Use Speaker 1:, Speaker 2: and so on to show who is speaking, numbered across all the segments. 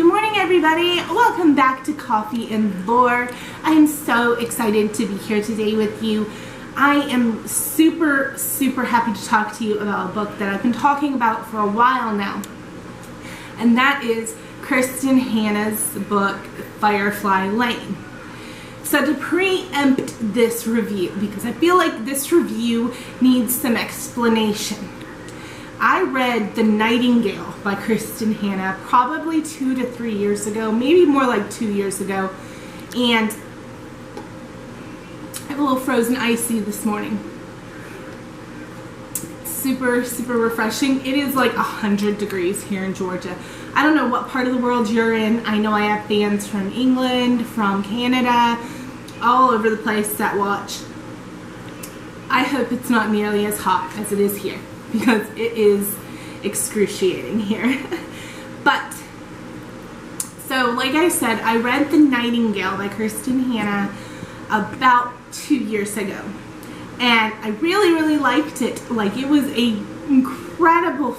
Speaker 1: Good morning, everybody. Welcome back to Coffee and Lore. I am so excited to be here today with you. I am super happy to talk to you about a book that I've been talking about for a while now. And that is Kristen Hannah's book, Firefly Lane. So to preempt this review, because I feel like this review needs some explanation, I read The Nightingale by Kristen Hannah probably 2 to 3 years ago, maybe more like 2 years ago, and I have a little frozen icy this morning. Super refreshing. It is like 100 degrees here in Georgia. I don't know what part of the world you're in. I know I have fans from England, from Canada, all over the place that watch. I hope it's not nearly as hot as it is here, because it is excruciating here. But, so like I said, I read The Nightingale by Kristen Hannah about 2 years ago. And I really liked it. Like, it was a incredible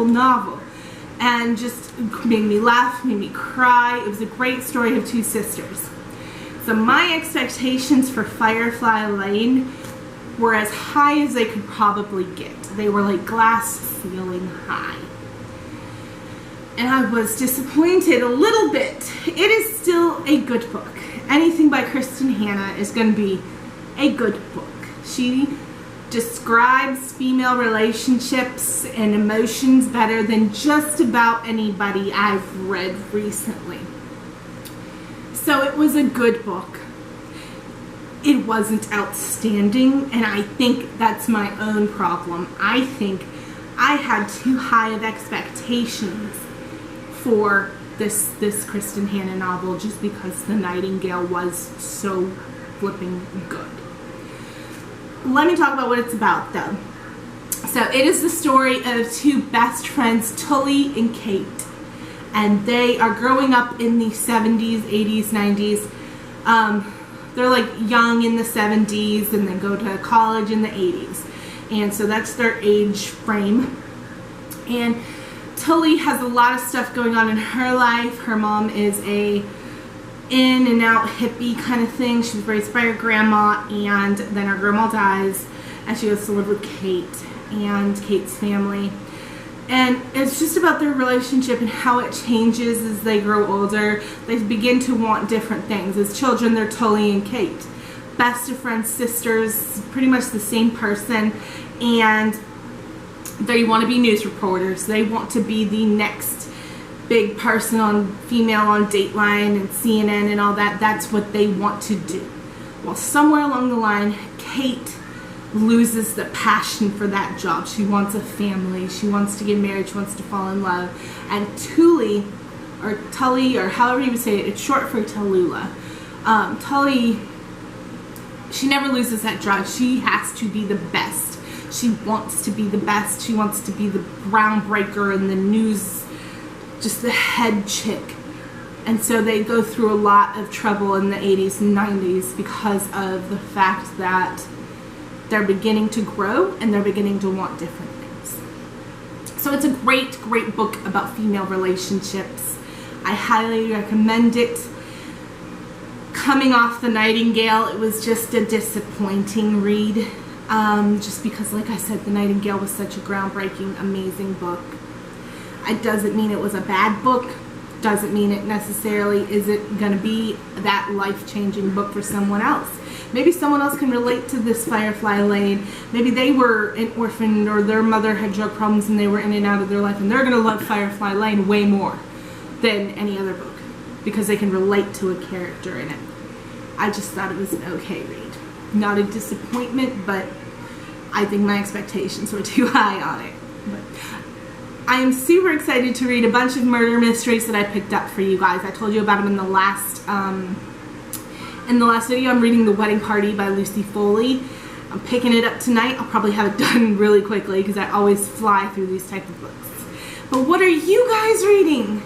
Speaker 1: novel. And just made me laugh, made me cry. It was a great story of two sisters. So my expectations for Firefly Lane were as high as they could probably get. They were like glass ceiling high. And I was disappointed a little bit. It is still a good book. Anything by Kristen Hannah is going to be a good book. She describes female relationships and emotions better than just about anybody I've read recently. So it was a good book. It wasn't outstanding, and I think that's my own problem. I think I had too high of expectations for this Kristen Hannah novel just because The Nightingale was so flipping good. Let me talk about what it's about, though. So it is the story of two best friends, Tully and Kate, and they are growing up in the 70s, 80s, 90s. They're like young in the 70s and then go to college in the 80s. And so that's their age frame. And Tully has a lot of stuff going on in her life. Her mom is a in and out hippie kind of thing. She was raised by her grandma, and then her grandma dies and she goes to live with Kate and Kate's family. And it's just about their relationship and how it changes as they grow older. They begin to want different things. As children, they're Tully and Kate. Best of friends, sisters, pretty much the same person. And they want to be news reporters. They want to be the next big person female on Dateline and CNN and all that. That's what they want to do. Well, somewhere along the line, Kate loses the passion for that job. She wants a family. She wants to get married. She wants to fall in love. And Tully, or however you would say it, it's short for Tallulah. Tully, she never loses that drive. She has to be the best. She wants to be the best. She wants to be the groundbreaker in the news, just the head chick. And so they go through a lot of trouble in the 80s and 90s because of the fact that they're beginning to grow and they're beginning to want different things. So it's a great book about female relationships. I highly recommend it. Coming off The Nightingale, it was just a disappointing read. Just because, like I said, The Nightingale was such a groundbreaking, amazing book. It doesn't mean it was a bad book. Doesn't mean it necessarily isn't going to be that life-changing book for someone else. Maybe someone else can relate to this Firefly Lane. Maybe they were an orphan or their mother had drug problems and they were in and out of their life, and they're going to love Firefly Lane way more than any other book because they can relate to a character in it. I just thought it was an okay read. Not a disappointment, but I think my expectations were too high on it. But I am super excited to read a bunch of murder mysteries that I picked up for you guys. I told you about them in the last video. I'm reading The Wedding Party by Lucy Foley. I'm picking it up tonight. I'll probably have it done really quickly because I always fly through these type of books. But what are you guys reading?